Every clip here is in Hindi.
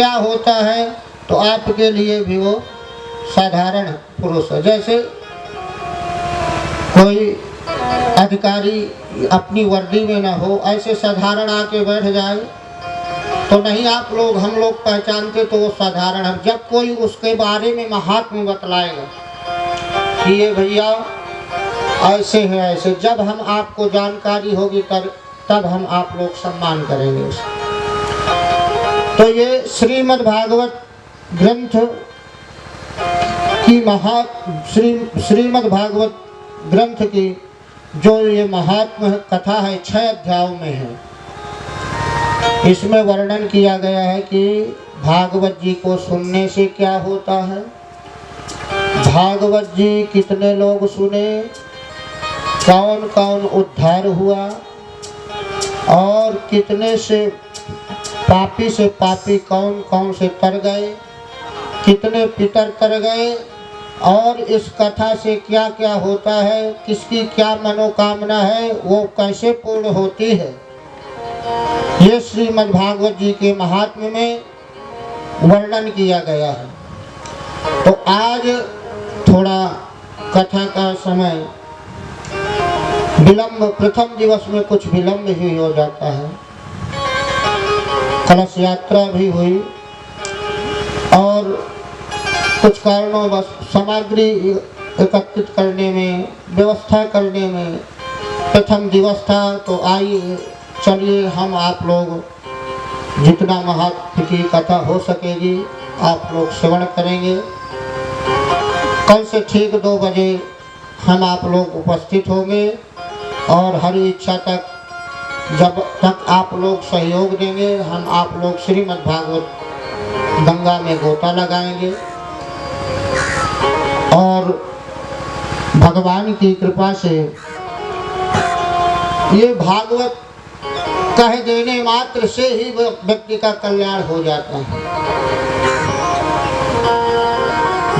क्या होता है तो आपके लिए भी वो साधारण पुरुष है। जैसे कोई अधिकारी अपनी वर्दी में ना हो, ऐसे साधारण आके बैठ जाए तो नहीं आप लोग हम लोग पहचानते तो वो साधारण है। जब कोई उसके बारे में महात्म बतलाएगा कि ये भैया ऐसे है ऐसे, जब हम आपको जानकारी होगी तब हम आप लोग सम्मान करेंगे उसे। तो ये श्रीमद् भागवत ग्रंथ की श्रीमद् भागवत ग्रंथ की जो ये महात्म कथा है 6 अध्यायों में है। इसमें वर्णन किया गया है कि भागवत जी को सुनने से क्या होता है, भागवत जी कितने लोग सुने, कौन कौन उद्धार हुआ और कितने से पापी कौन कौन से तर गए, कितने पितर तर गए, और इस कथा से क्या क्या होता है, किसकी क्या मनोकामना है, वो कैसे पूर्ण होती है, ये श्रीमद् भागवत जी के महात्म्य में वर्णन किया गया है। तो आज थोड़ा कथा का समय विलंब, प्रथम दिवस में कुछ विलंब ही हो जाता है, कलश यात्रा भी हुई और कुछ कारणों बस सामग्री एकत्रित करने में, व्यवस्था करने में प्रथम दिवस था। तो आइए चलिए हम आप लोग जितना महात्म की कथा हो सकेगी आप लोग श्रवण करेंगे। कल से ठीक 2 बजे हम आप लोग उपस्थित होंगे और हरी इच्छा तक जब तक आप लोग सहयोग देंगे हम आप लोग श्रीमद् भागवत गंगा में गोता लगाएंगे और भगवान की कृपा से ये भागवत कह देने मात्र से ही व्यक्ति का कल्याण हो जाता है।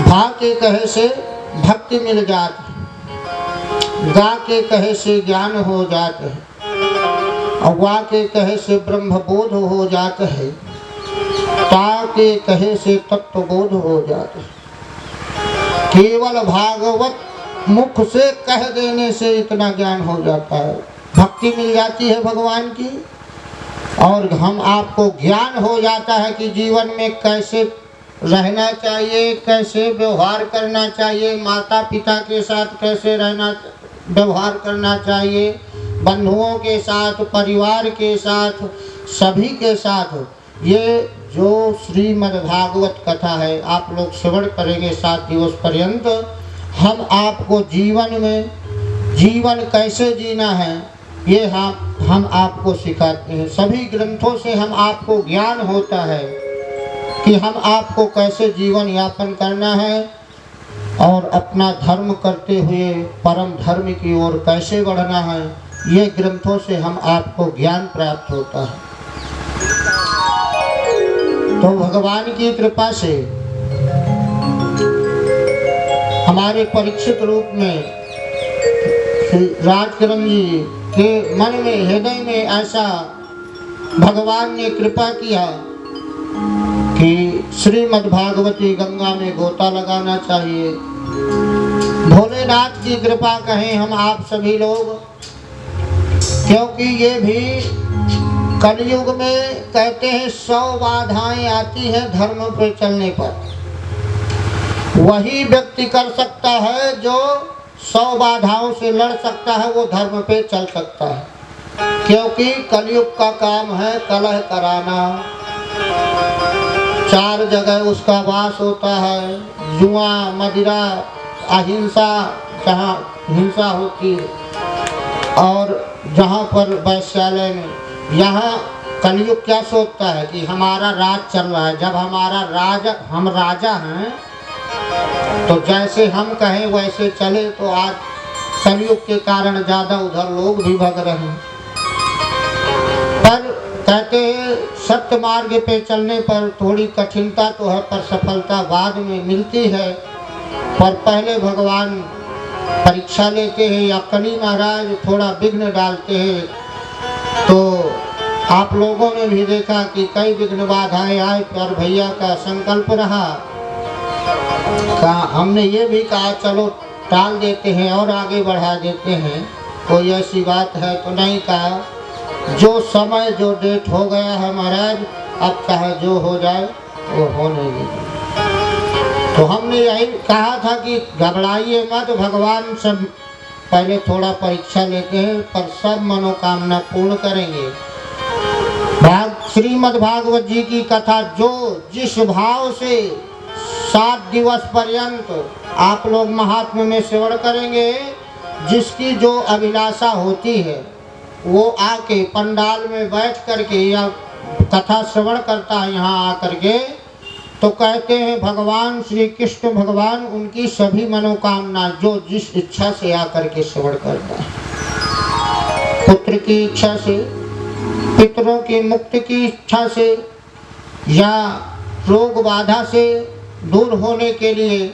भा के कहे से भक्ति मिल जाती है, गा के कहे से ज्ञान हो जाते हैं और वा के कहे से ब्रह्म बोध हो जाता है, ता के कहे से तत्व बोध हो जाता है। केवल भागवत मुख से कह देने से इतना ज्ञान हो जाता है, भक्ति मिल जाती है भगवान की और हम आपको ज्ञान हो जाता है कि जीवन में कैसे रहना चाहिए, कैसे व्यवहार करना चाहिए, माता पिता के साथ कैसे रहना व्यवहार करना चाहिए, बंधुओं के साथ, परिवार के साथ, सभी के साथ। ये जो श्रीमद् भागवत कथा है आप लोग श्रवण करेंगे 7 दिवस पर्यंत। हम आपको जीवन में जीवन कैसे जीना है ये हम आपको सिखाते हैं। सभी ग्रंथों से हम आपको ज्ञान होता है कि हम आपको कैसे जीवन यापन करना है और अपना धर्म करते हुए परम धर्म की ओर कैसे बढ़ना है, ये ग्रंथों से हम आपको ज्ञान प्राप्त होता है। तो भगवान की कृपा से हमारे परीक्षित रूप में राजकरण जी के मन में, हृदय में ऐसा भगवान ने कृपा किया कि श्रीमद् भागवती गंगा में गोता लगाना चाहिए। भोलेनाथ की कृपा कहें हम आप सभी लोग, क्योंकि ये भी कलयुग में कहते हैं 100 बाधाएं आती हैं धर्म पे चलने पर। वही व्यक्ति कर सकता है जो 100 बाधाओं से लड़ सकता है, वो धर्म पे चल सकता है। क्योंकि कलयुग का काम है कलह कराना, 4 जगह उसका वास होता है, जुआ, मदिरा, अहिंसा, जहाँ हिंसा होती है और जहाँ पर वैश्यालय में, यहाँ कलयुग क्या सोचता है कि हमारा राज चल रहा है। जब हमारा हम राजा हैं तो जैसे हम कहें वैसे चले, तो आज कलयुग के कारण ज़्यादा उधर लोग भी भग रहे हैं। पर कहते हैं सत्य मार्ग पे चलने पर थोड़ी कठिनता तो है, पर सफलता बाद में मिलती है। पर पहले भगवान परीक्षा लेते हैं या कली महाराज थोड़ा विघ्न डालते हैं तो आप लोगों ने भी देखा कि कई विघ्न बाधाएं आए पर भैया का संकल्प रहा। हमने ये भी कहा चलो टाल देते हैं और आगे बढ़ा देते हैं, कोई ऐसी बात है तो नहीं। कहा जो समय जो डेट हो गया है महाराज, अब चाहे जो हो जाए वो होने दीजिए। तो हमने यही कहा था कि घबराइए मत, भगवान सब पहले थोड़ा परीक्षा लेते हैं पर सब मनोकामना पूर्ण करेंगे। श्रीमद् भागवत जी की कथा जो जिस भाव से 7 दिवस पर्यंत आप लोग महात्मा में श्रवण करेंगे, जिसकी जो अभिलाषा होती है वो आके पंडाल में बैठ करके या कथा श्रवण करता है यहाँ आकर के, तो कहते हैं भगवान श्री कृष्ण भगवान उनकी सभी मनोकामना जो जिस इच्छा से आकर के श्रवण करता है, पुत्र की इच्छा से, पितरों की मुक्ति की इच्छा से, या रोग बाधा से दूर होने के लिए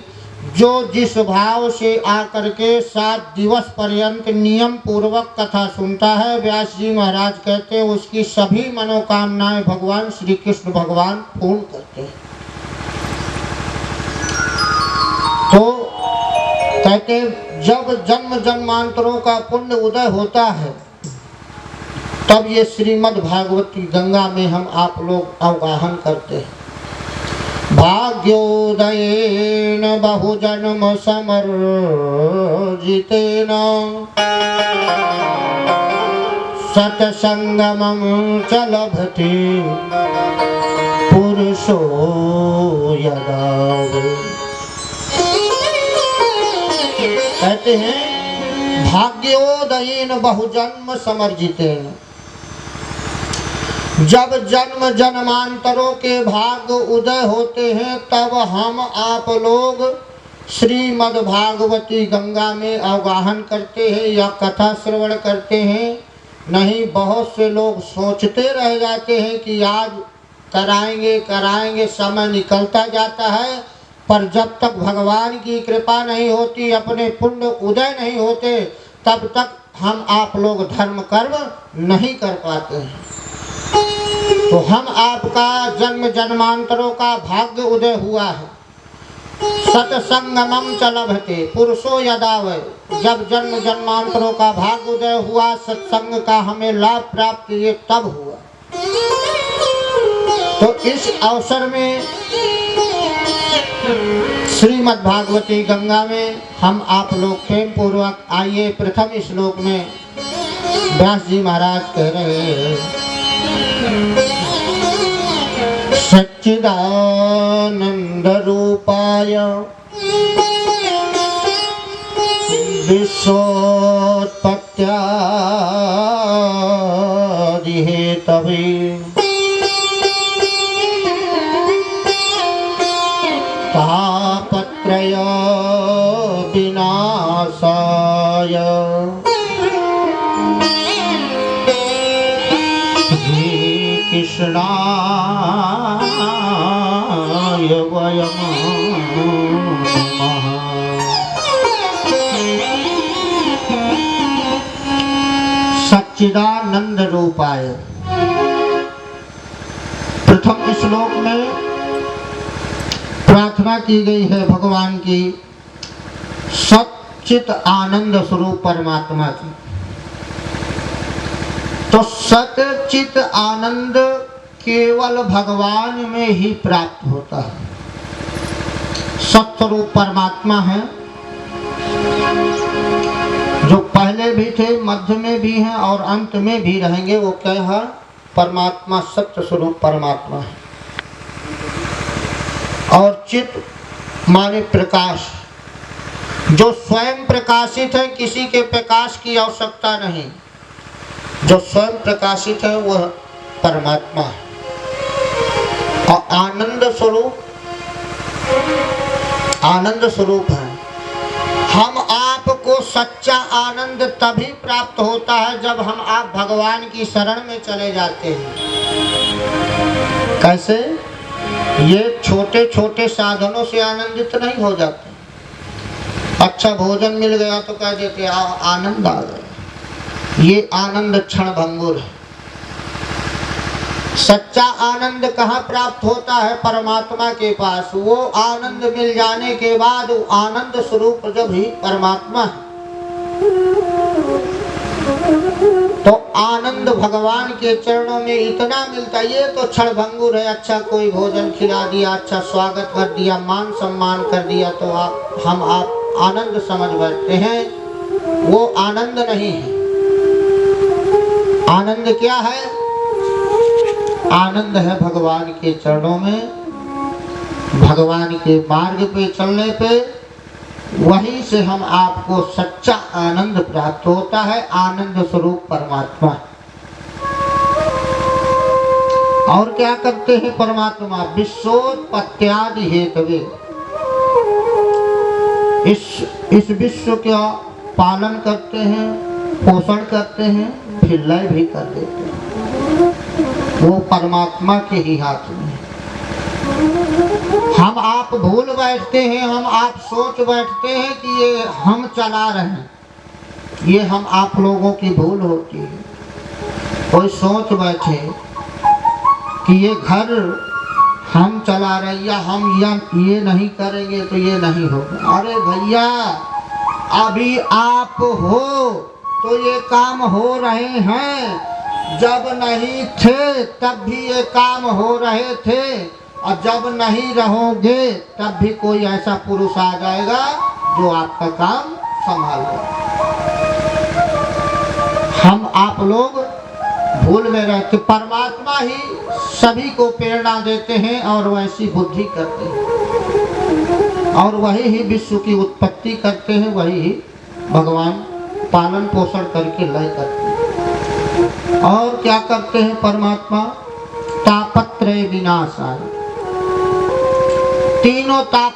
जो जिस भाव से आकर के 7 दिवस पर्यंत नियम पूर्वक कथा सुनता है, व्यास जी महाराज कहते हैं उसकी सभी मनोकामनाएं भगवान श्री कृष्ण भगवान पूर्ण करते हैं। तो कहते जब जन्म जन्मांतरों का पुण्य उदय होता है तब ये श्रीमद् भागवत की गंगा में हम आप लोग अवगाहन करते हैं। भाग्योदयेन बहुजन्म समर्जितेन सत्संगमं च लभते पुरुषो यदा। कहते हैं भाग्योदयेन बहुजन्म समर्जितेन, जब जन्म जन्मांतरों के भाग्य उदय होते हैं तब हम आप लोग श्रीमद् भागवती गंगा में अवगाहन करते हैं या कथा श्रवण करते हैं। नहीं, बहुत से लोग सोचते रह जाते हैं कि आज कराएंगे कराएंगे, समय निकलता जाता है, पर जब तक भगवान की कृपा नहीं होती, अपने पुण्य उदय नहीं होते, तब तक हम आप लोग धर्म कर्म नहीं कर पाते हैं। तो हम आपका जन्म जन्मांतरों का भाग्य उदय हुआ है। सत्संगमं च लभते पुरुषो यदा वै, जब जन्म जन्मांतरों का भाग्य उदय हुआ, सत्संग का हमें लाभ प्राप्त ये तब हुआ। तो इस अवसर में श्रीमद् भागवती गंगा में हम आप लोग प्रेम पूर्वक आइए। प्रथम श्लोक में व्यास जी महाराज कह रहे हैं, सच्चिदानंद रूपाय विश्वोत्पत्त्यादि हेतवे तापत्रय विनाशाय कृष्णाय वयं नमः। सच्चिदानंद रूपाय, प्रथम श्लोक में प्रार्थना की गई है भगवान की सच्चित आनंद स्वरूप परमात्मा की। तो सच्चित आनंद केवल भगवान में ही प्राप्त होता है। सत्स्वरूप परमात्मा है, जो पहले भी थे, मध्य में भी हैं और अंत में भी रहेंगे। वो क्या है? परमात्मा सत्य स्वरूप परमात्मा है। और चित माने प्रकाश, जो स्वयं प्रकाशित है, किसी के प्रकाश की आवश्यकता नहीं। जो स्वयं प्रकाशित है वह परमात्मा है। और आनंद स्वरूप है। हम आपको सच्चा आनंद तभी प्राप्त होता है जब हम आप भगवान की शरण में चले जाते हैं। कैसे? ये छोटे छोटे साधनों से आनंदित नहीं हो जाते। अच्छा भोजन मिल गया तो कह देते आनंद आ गया। ये आनंद क्षण भंगुर है। सच्चा आनंद कहाँ प्राप्त होता है? परमात्मा के पास। वो आनंद मिल जाने के बाद वो आनंद स्वरूप जब ही परमात्मा है, तो आनंद भगवान के चरणों में इतना मिलता है। ये तो क्षणभंगुर है, अच्छा कोई भोजन खिला दिया, अच्छा स्वागत कर दिया, मान सम्मान कर दिया, तो आप आनंद समझ बैठते हैं। वो आनंद नहीं है। आनंद क्या है? आनंद है भगवान के चरणों में, भगवान के मार्ग पे चलने पे, वहीं से हम आपको सच्चा आनंद प्राप्त होता है। आनंद स्वरूप परमात्मा। और क्या करते हैं परमात्मा? विश्वोत्पत्त्यादि हेतवे, इस विश्व का पालन करते हैं, पोषण करते हैं, फिर लय भी कर देते हैं। वो परमात्मा के ही हाथ में है। हम आप भूल बैठते हैं, हम आप सोच बैठते हैं कि ये हम चला रहे हैं। ये हम आप लोगों की भूल होती है। कोई सोच बैठे कि ये घर हम चला रहे, या हम ये नहीं करेंगे तो ये नहीं होगा। अरे भैया, अभी आप हो तो ये काम हो रहे हैं, जब नहीं थे तब भी ये काम हो रहे थे, और जब नहीं रहोगे तब भी कोई ऐसा पुरुष आ जाएगा जो आपका काम संभालेगा। हम आप लोग भूल में रहते। परमात्मा ही सभी को प्रेरणा देते हैं और वैसी बुद्धि करते हैं, और वही ही विश्व की उत्पत्ति करते हैं, वही ही भगवान पालन पोषण करके लय करते हैं। और क्या करते हैं परमात्मा? तापत्रय विनाशाय, तीनों तापों